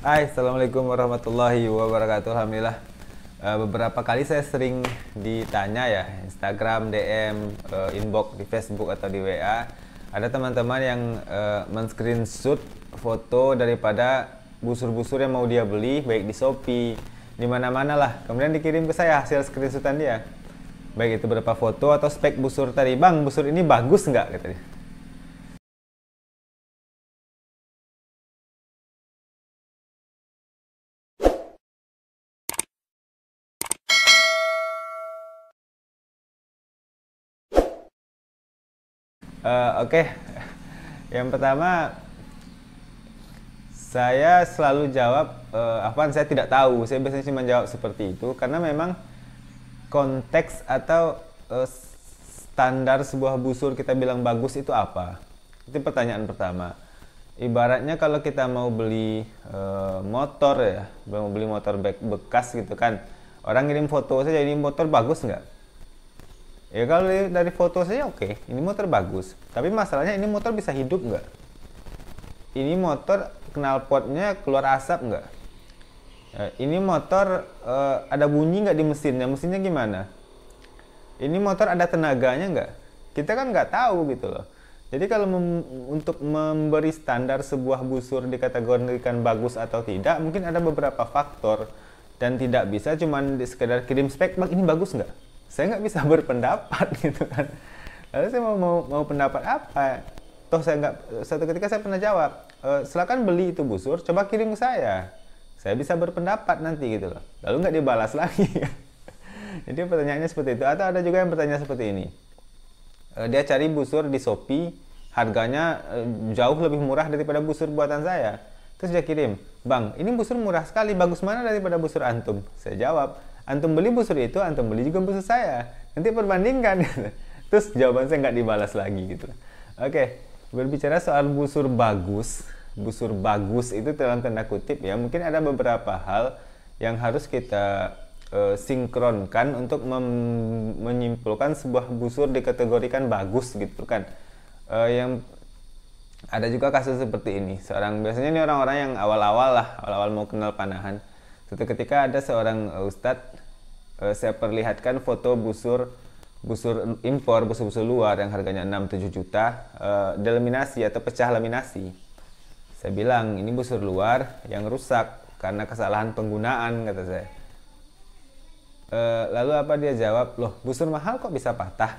Hai, Assalamualaikum warahmatullahi wabarakatuh. Alhamdulillah. Beberapa kali saya sering ditanya ya, Instagram, DM, inbox di Facebook atau di WA. Ada teman-teman yang men-screenshot foto daripada busur-busur yang mau dia beli, baik di Shopee, di mana-mana lah. Kemudian dikirim ke saya hasil screenshotan dia. Baik itu berupa foto atau spek busur tadi. Bang, busur ini bagus nggak? Katanya. Oke. Yang pertama, saya selalu jawab, apaan saya tidak tahu. Saya biasanya cuma jawab seperti itu karena memang konteks atau standar sebuah busur kita bilang bagus itu apa? Itu pertanyaan pertama. Ibaratnya kalau kita mau beli motor ya, mau beli motor bekas gitu kan, orang ngirim foto saja, ini motor bagus nggak? Ya kalau dari foto saja oke, ini motor bagus. Tapi masalahnya ini motor bisa hidup nggak? Ini motor knalpotnya keluar asap nggak? Ini motor ada bunyi nggak di mesinnya? Mesinnya gimana? Ini motor ada tenaganya nggak? Kita kan nggak tahu gitu loh. Jadi kalau untuk memberi standar sebuah busur dikategorikan bagus atau tidak, mungkin ada beberapa faktor dan tidak bisa cuman sekedar kirim spek, bang ini bagus nggak? Saya nggak bisa berpendapat gitu kan. Lalu saya mau pendapat apa? Toh saya nggak, satu ketika saya pernah jawab, silakan beli itu busur, coba kirim ke saya bisa berpendapat nanti gitu loh. Lalu nggak dibalas lagi. Jadi pertanyaannya seperti itu. Atau ada juga yang bertanya seperti ini, dia cari busur di Shopee, harganya jauh lebih murah daripada busur buatan saya. Terus dia kirim, bang ini busur murah sekali, bagus mana daripada busur antum? Saya jawab, antum beli busur itu, antum beli juga busur saya, nanti perbandingkan. Terus jawaban saya nggak dibalas lagi gitu. Oke, berbicara soal busur bagus itu dalam tanda kutip ya, mungkin ada beberapa hal yang harus kita sinkronkan untuk menyimpulkan sebuah busur dikategorikan bagus gitu kan. Yang ada juga kasus seperti ini, biasanya ini orang-orang yang awal-awal mau kenal panahan. Suatu ketika ada seorang ustadz, saya perlihatkan foto busur impor, busur luar yang harganya 6-7 juta, delaminasi atau pecah laminasi. Saya bilang ini busur luar yang rusak karena kesalahan penggunaan, kata saya. Lalu apa dia jawab, loh busur mahal kok bisa patah?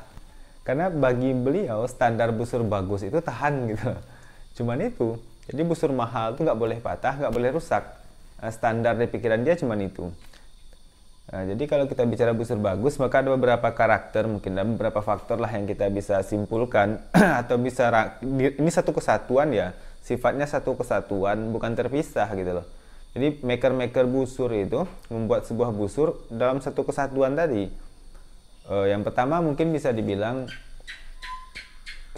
Karena bagi beliau standar busur bagus itu tahan gitu. Cuman itu, jadi busur mahal itu nggak boleh patah, nggak boleh rusak. Standar di pikiran dia cuman itu. Jadi kalau kita bicara busur bagus, maka ada beberapa karakter, mungkin ada beberapa faktor lah yang kita bisa simpulkan atau bisa, ini satu kesatuan ya, sifatnya satu kesatuan, bukan terpisah gitu loh. Jadi maker busur itu membuat sebuah busur dalam satu kesatuan tadi. Yang pertama mungkin bisa dibilang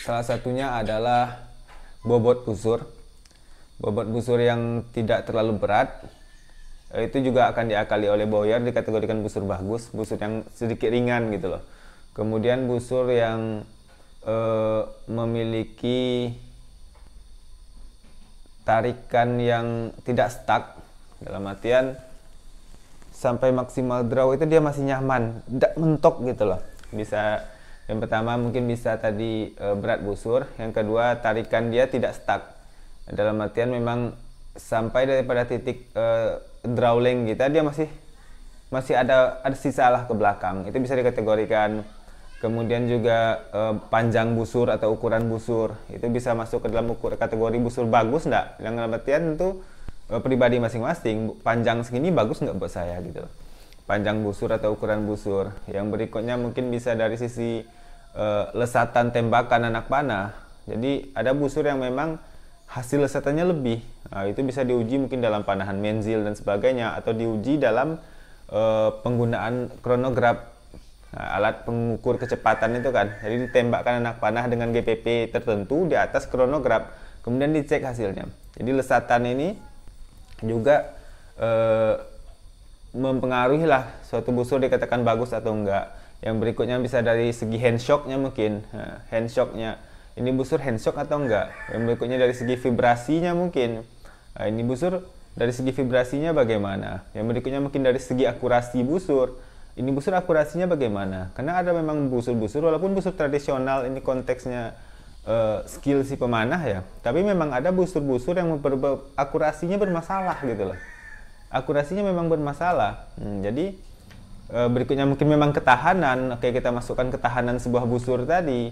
salah satunya adalah bobot busur. Bobot busur yang tidak terlalu berat, itu juga akan diakali oleh Boyer, dikategorikan busur bagus. Busur yang sedikit ringan gitu loh. Kemudian busur yang memiliki tarikan yang tidak stuck, dalam artian sampai maksimal draw itu dia masih nyaman, tidak mentok gitu loh. Bisa, yang pertama mungkin bisa tadi berat busur, yang kedua tarikan dia tidak stuck, dalam artian memang sampai daripada titik drawling kita dia masih ada sisa lah ke belakang, itu bisa dikategorikan. Kemudian juga panjang busur atau ukuran busur itu bisa masuk ke dalam kategori busur bagus enggak, yang dalam artian itu pribadi masing-masing. Panjang segini bagus nggak buat saya gitu, panjang busur atau ukuran busur. Yang berikutnya mungkin bisa dari sisi lesatan tembakan anak panah. Jadi ada busur yang memang hasil lesatannya lebih, nah, itu bisa diuji mungkin dalam panahan menzil dan sebagainya, atau diuji dalam penggunaan chronograph, nah, alat pengukur kecepatan itu kan. Jadi ditembakkan anak panah dengan GPP tertentu di atas chronograph, kemudian dicek hasilnya. Jadi lesatan ini juga mempengaruhi lah suatu busur dikatakan bagus atau enggak. Yang berikutnya bisa dari segi handshocknya mungkin, handshocknya ini busur handshock atau enggak. Yang berikutnya dari segi vibrasinya mungkin, ini busur dari segi vibrasinya bagaimana. Yang berikutnya mungkin dari segi akurasi busur. Ini busur akurasinya bagaimana? Karena ada memang busur-busur, walaupun busur tradisional ini konteksnya skill si pemanah ya, tapi memang ada busur-busur yang akurasinya bermasalah gitu loh. Akurasinya memang bermasalah. Jadi berikutnya mungkin memang ketahanan. Oke, kita masukkan ketahanan sebuah busur tadi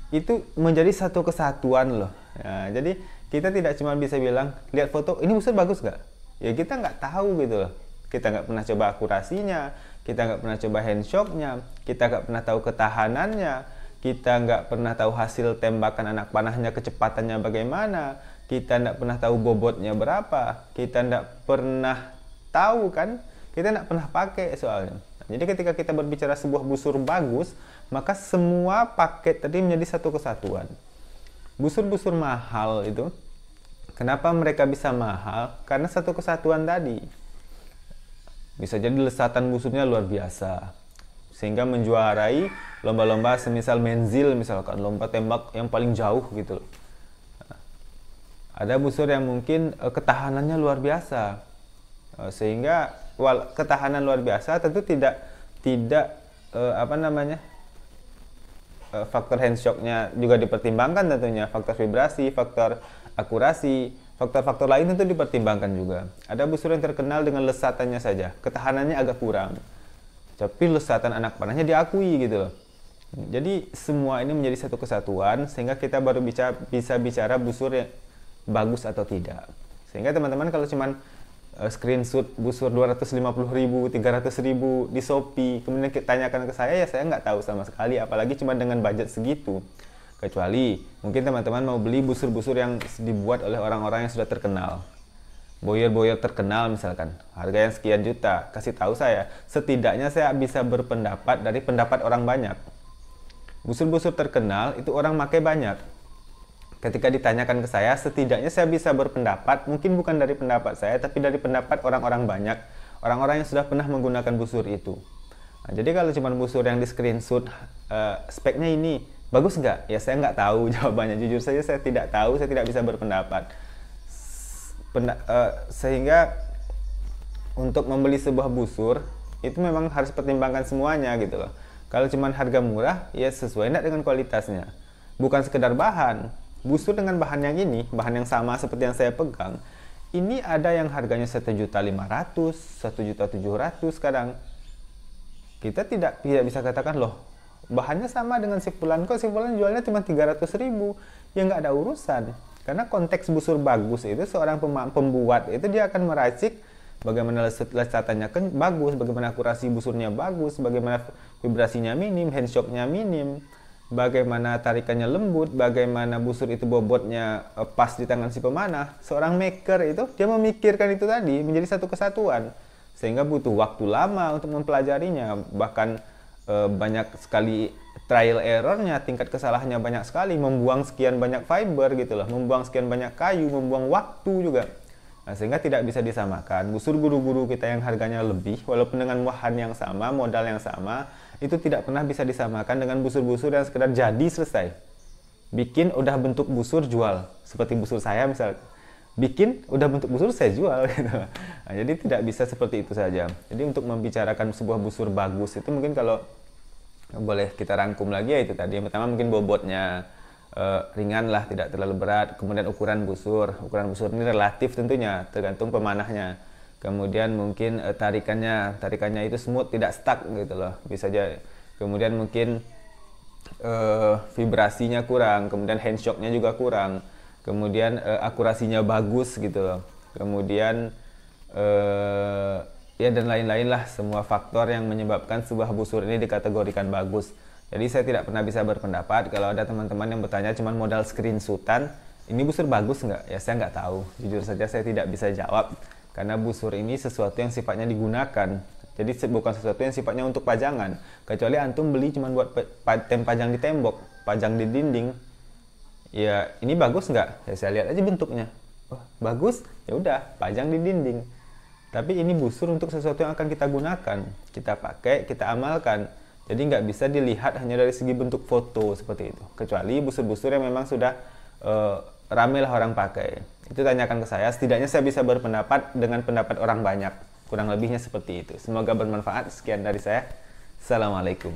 itu menjadi satu kesatuan loh. Ya, jadi kita tidak cuma bisa bilang lihat foto ini busur bagus nggak? Ya kita nggak tahu gitu loh. Kita nggak pernah coba akurasinya, kita nggak pernah coba handshocknya, kita nggak pernah tahu ketahanannya, kita nggak pernah tahu hasil tembakan anak panahnya kecepatannya bagaimana, kita nggak pernah tahu bobotnya berapa, kita nggak pernah tahu kan, kita nggak pernah pakai soalnya. Jadi ketika kita berbicara sebuah busur bagus, maka semua paket tadi menjadi satu kesatuan. Busur-busur mahal itu, kenapa mereka bisa mahal? Karena satu kesatuan tadi. Bisa jadi lesatan busurnya luar biasa, sehingga menjuarai lomba-lomba semisal menzil, misalkan lomba tembak yang paling jauh gitu. Ada busur yang mungkin ketahanannya luar biasa, sehingga ketahanan luar biasa tentu tidak faktor handshocknya juga dipertimbangkan tentunya, faktor vibrasi, faktor akurasi, faktor-faktor lain tentu dipertimbangkan juga. Ada busur yang terkenal dengan lesatannya saja, ketahanannya agak kurang, tapi lesatan anak panahnya diakui gitu loh. Jadi semua ini menjadi satu kesatuan sehingga kita baru bisa bicara busur yang bagus atau tidak. Sehingga teman-teman kalau cuman screenshot busur 250.000, 300.000 di Shopee, kemudian tanyakan ke saya, ya saya nggak tahu sama sekali, apalagi cuma dengan budget segitu. Kecuali mungkin teman-teman mau beli busur-busur yang dibuat oleh orang-orang yang sudah terkenal, boyer-boyer terkenal misalkan, harga yang sekian juta, kasih tahu saya, setidaknya saya bisa berpendapat dari pendapat orang banyak. Busur-busur terkenal itu orang pakai banyak. Ketika ditanyakan ke saya, setidaknya saya bisa berpendapat, mungkin bukan dari pendapat saya, tapi dari pendapat orang-orang banyak, orang-orang yang sudah pernah menggunakan busur itu. Nah, jadi kalau cuma busur yang di screenshot, speknya ini, bagus nggak? Ya saya nggak tahu jawabannya, jujur saja saya tidak tahu, saya tidak bisa berpendapat. Sehingga untuk membeli sebuah busur, itu memang harus pertimbangkan semuanya gitu loh. Kalau cuma harga murah, ya sesuai enggak dengan kualitasnya. Bukan sekedar bahan. Busur dengan bahan yang ini, bahan yang sama seperti yang saya pegang, ini ada yang harganya 1.500.000, 1.700.000 sekarang. Kita tidak bisa katakan loh, bahannya sama dengan si fulan, kok si fulan jualnya cuma 300.000. Ya nggak ada urusan. Karena konteks busur bagus itu seorang pembuat itu dia akan meracik bagaimana lesatannya bagus, bagaimana akurasi busurnya bagus, bagaimana vibrasinya minim, handshocknya minim, bagaimana tarikannya lembut, bagaimana busur itu bobotnya pas di tangan si pemanah. Seorang maker itu dia memikirkan itu tadi menjadi satu kesatuan, sehingga butuh waktu lama untuk mempelajarinya, bahkan banyak sekali trial errornya, tingkat kesalahannya banyak sekali, membuang sekian banyak fiber gitu loh, membuang sekian banyak kayu, membuang waktu juga. Nah, sehingga tidak bisa disamakan. Busur guru-guru kita yang harganya lebih, walaupun dengan bahan yang sama, modal yang sama, itu tidak pernah bisa disamakan dengan busur-busur yang sekedar jadi selesai. Bikin udah bentuk busur jual, seperti busur saya misalnya. Bikin udah bentuk busur saya jual gitu. Nah, jadi tidak bisa seperti itu saja. Jadi untuk membicarakan sebuah busur bagus itu mungkin kalau boleh kita rangkum lagi ya itu tadi. Yang pertama mungkin bobotnya ringan lah, tidak terlalu berat. Kemudian ukuran busur ini relatif tentunya tergantung pemanahnya. Kemudian mungkin tarikannya itu smooth, tidak stuck gitu loh, bisa aja. Kemudian mungkin vibrasinya kurang, kemudian handshocknya juga kurang, kemudian akurasinya bagus gitu loh. Kemudian ya dan lain-lain lah, semua faktor yang menyebabkan sebuah busur ini dikategorikan bagus. Jadi saya tidak pernah bisa berpendapat. Kalau ada teman-teman yang bertanya cuma modal screenshotan, ini busur bagus nggak? Ya saya nggak tahu. Jujur saja saya tidak bisa jawab. Karena busur ini sesuatu yang sifatnya digunakan. Jadi bukan sesuatu yang sifatnya untuk pajangan. Kecuali antum beli cuma buat pajang di tembok, pajang di dinding. Ya ini bagus nggak? Ya saya lihat aja bentuknya. Oh bagus, ya udah pajang di dinding. Tapi ini busur untuk sesuatu yang akan kita gunakan, kita pakai, kita amalkan. Jadi nggak bisa dilihat hanya dari segi bentuk foto seperti itu. Kecuali busur-busur yang memang sudah ramailah orang pakai. Itu tanyakan ke saya, setidaknya saya bisa berpendapat dengan pendapat orang banyak. Kurang lebihnya seperti itu. Semoga bermanfaat. Sekian dari saya. Assalamualaikum.